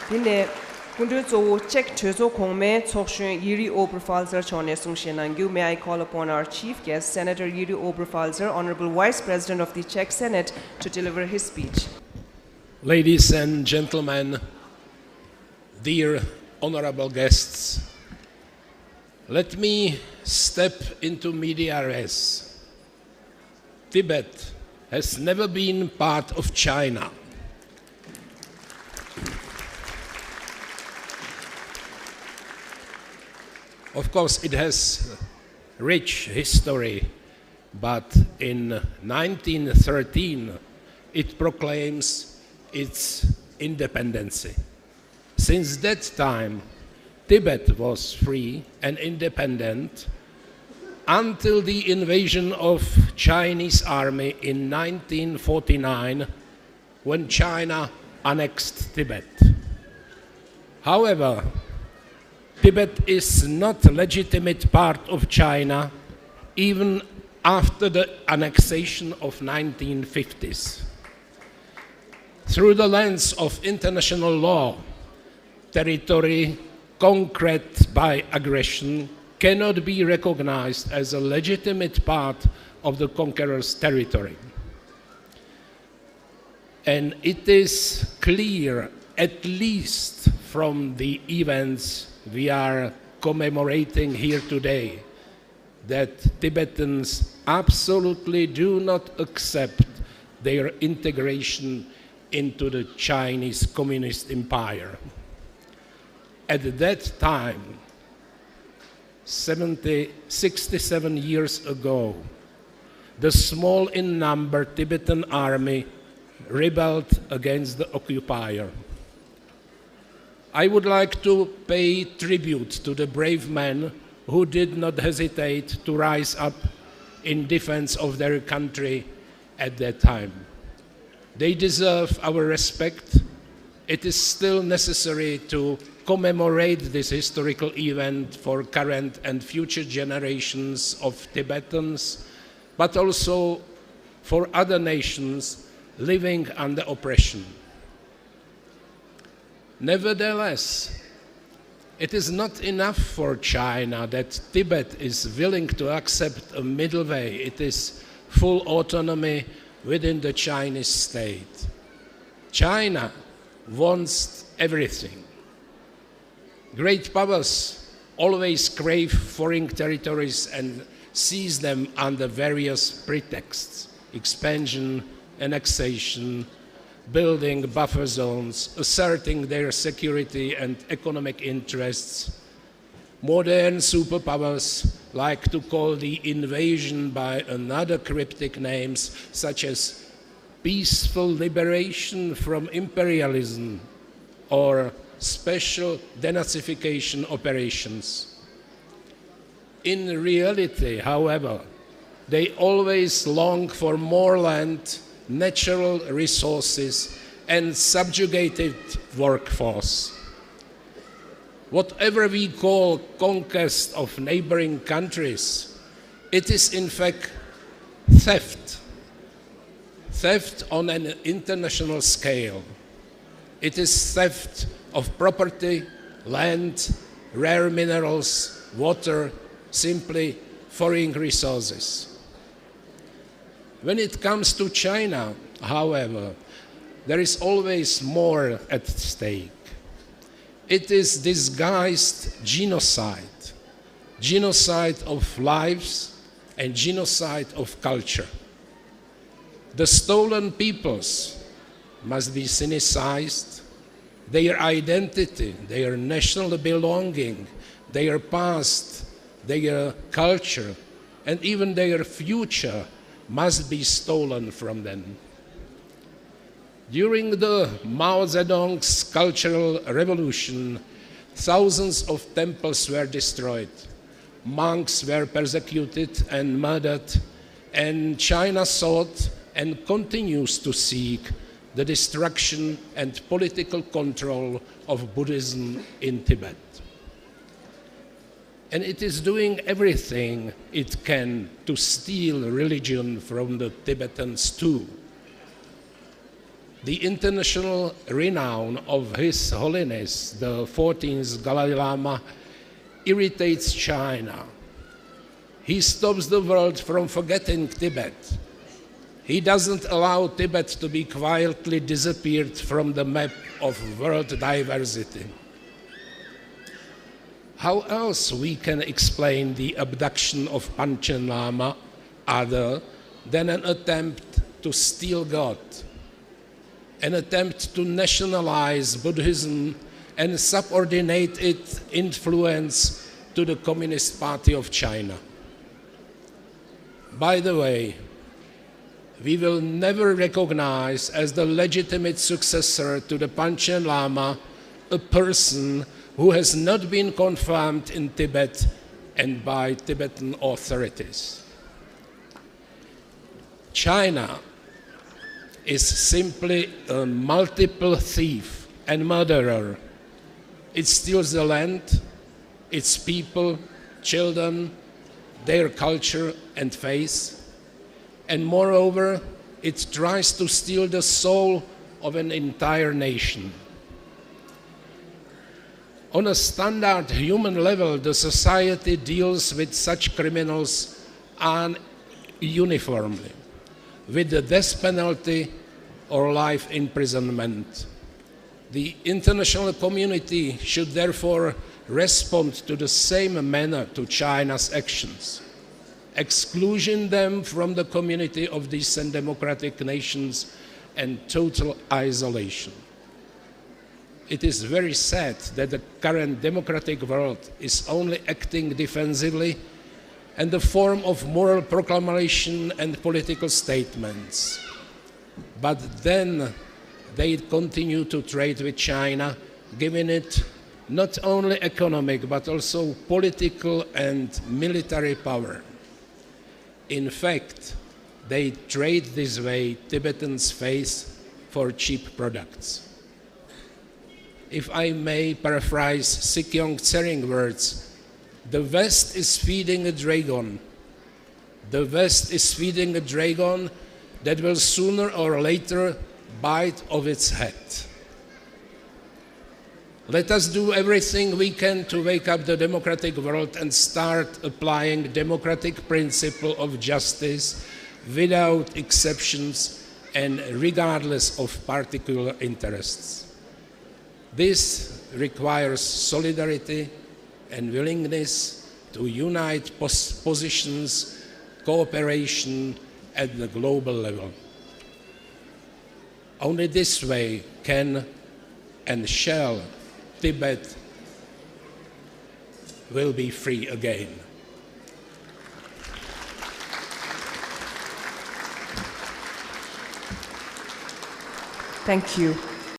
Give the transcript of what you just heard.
Dine kundu zo check chozo kongme chokshun Yuri Oberpfalzer chone sungshenangyu. May I call upon our chief guest, Senator Yuri Oberpfalzer, Honorable Vice President of the Czech Senate, to deliver his speech. Ladies and gentlemen, dear honorable guests, let me step into media res. Tibet has never been part of China. Of course, it has rich history, but in 1913 it proclaims its independence. Since that time, Tibet was free and independent until the invasion of Chinese army in 1949, when China annexed Tibet. However, Tibet is not a legitimate part of China even after the annexation of 1950s. Through the lens of international law, territory conquered by aggression cannot be recognized as a legitimate part of the conqueror's territory. And it is clear, at least from the events we are commemorating here today, that Tibetans absolutely do not accept their integration into the Chinese Communist Empire. At that time, 67 years ago, the small in number Tibetan army rebelled against the occupier. I would like to pay tribute to the brave men who did not hesitate to rise up in defense of their country at that time. They deserve our respect. It is still necessary to commemorate this historical event for current and future generations of Tibetans, but also for other nations living under oppression. Nevertheless, it is not enough for China that Tibet is willing to accept a middle way. It is full autonomy within the Chinese state. China wants everything. Great powers always crave foreign territories and seize them under various pretexts: expansion, annexation, building buffer zones, asserting their security and economic interests. Modern superpowers like to call the invasion by another cryptic names, such as peaceful liberation from imperialism or special denazification operations. In reality, however, they always long for more land, natural resources, and subjugated workforce. Whatever we call conquest of neighboring countries, it is in fact theft. Theft on an international scale. It is theft of property, land, rare minerals, water, simply foreign resources. When it comes to China, however, there is always more at stake. It is disguised genocide, genocide of lives and genocide of culture. The stolen peoples must be sinicized, their identity, their national belonging, their past, their culture, and even their future must be stolen from them. During the Mao Zedong's Cultural Revolution, thousands of temples were destroyed, monks were persecuted and murdered, and China sought and continues to seek the destruction and political control of Buddhism in Tibet. And it is doing everything it can to steal religion from the Tibetans too. The international renown of His Holiness, the 14th Dalai Lama, irritates China. He stops the world from forgetting Tibet. He doesn't allow Tibet to be quietly disappeared from the map of world diversity. How else we can explain the abduction of Panchen Lama other than an attempt to steal God, an attempt to nationalize Buddhism and subordinate its influence to the Communist Party of China? By the way, we will never recognize as the legitimate successor to the Panchen Lama a person who has not been confirmed in Tibet and by Tibetan authorities. China is simply a multiple thief and murderer. It steals the land, its people, children, their culture and faith, and moreover, it tries to steal the soul of an entire nation. On a standard human level, the society deals with such criminals uniformly, with the death penalty or life imprisonment. The international community should therefore respond to the same manner to China's actions, excluding them from the community of decent democratic nations and total isolation. It is very sad that the current democratic world is only acting defensively and the form of moral proclamation and political statements. But then they continue to trade with China, giving it not only economic but also political and military power. In fact, they trade this way Tibetans' faith for cheap products. If I may paraphrase Sikyong Tsering words, the West is feeding a dragon. The West is feeding a dragon that will sooner or later bite off its head. Let us do everything we can to wake up the democratic world and start applying democratic principle of justice without exceptions and regardless of particular interests. This requires solidarity and willingness to unite positions, cooperation at the global level. Only this way can and shall Tibet will be free again. Thank you.